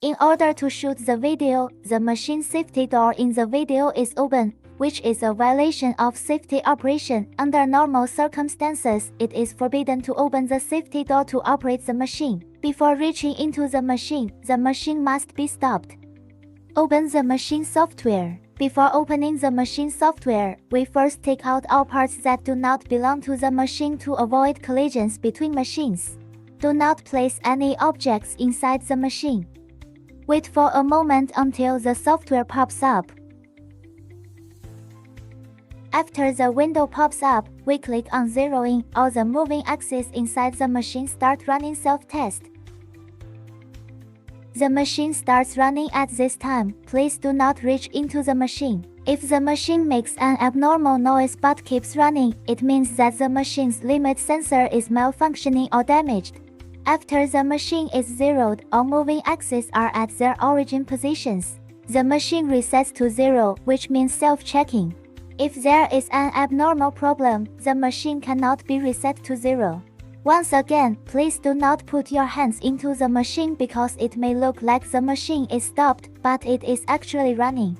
In order to shoot the video, the machine safety door in the video is open, which is a violation of safety operation. Under normal circumstances, it is forbidden to open the safety door to operate the machine. Before reaching into the machine must be stopped. Open the machine software. Before opening the machine software, we first take out all parts that do not belong to the machine to avoid collisions between machines. Do not place any objects inside the machine. Wait for a moment until the software pops up. After the window pops up, we click on zeroing all the moving axes inside the machine. Start running self-test. The machine starts running at this time. Please do not reach into the machine. If the machine makes an abnormal noise but keeps running, it means that the machine's limit sensor is malfunctioning or damaged. After the machine is zeroed, all moving axes are at their origin positions. The machine resets to zero, which means self-checking. If there is an abnormal problem, the machine cannot be reset to zero. Once again, please do not put your hands into the machine because it may look like the machine is stopped, but it is actually running.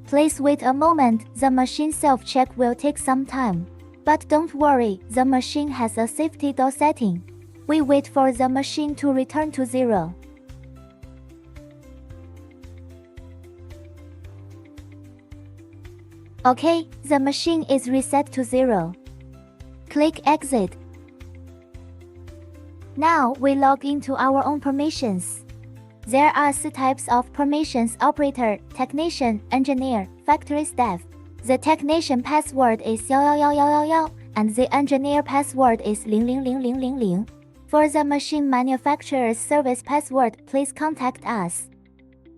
Please wait a moment, the machine self-check will take some time. But don't worry, the machine has a safety door setting. We wait for the machine to return to zero. Okay, the machine is reset to zero. Click Exit. Now we log into our own permissions. There are 3 types of permissions: operator, technician, engineer, factory staff. The technician password is 11111, and the engineer password is 000000. For the machine manufacturer's service password, please contact us.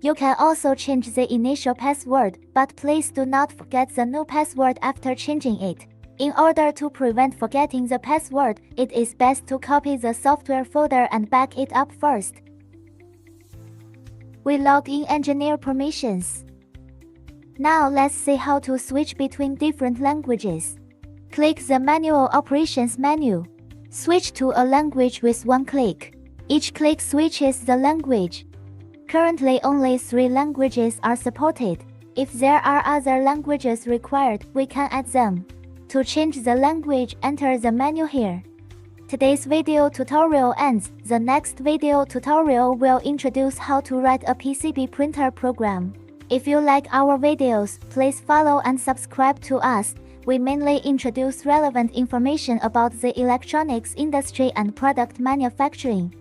You can also change the initial password, but please do not forget the new password after changing it. In order to prevent forgetting the password, it is best to copy the software folder and back it up first. We log in engineer permissions. Now let's see how to switch between different languages. Click the Manual Operations menu. Switch to a language with 1 click. Each click switches the language. Currently only 3 languages are supported. If there are other languages required, we can add them. To change the language, enter the menu here. Today's video tutorial ends. The next video tutorial will introduce how to write a PCB printer program. If you like our videos, please follow and subscribe to us. We mainly introduce relevant information about the electronics industry and product manufacturing.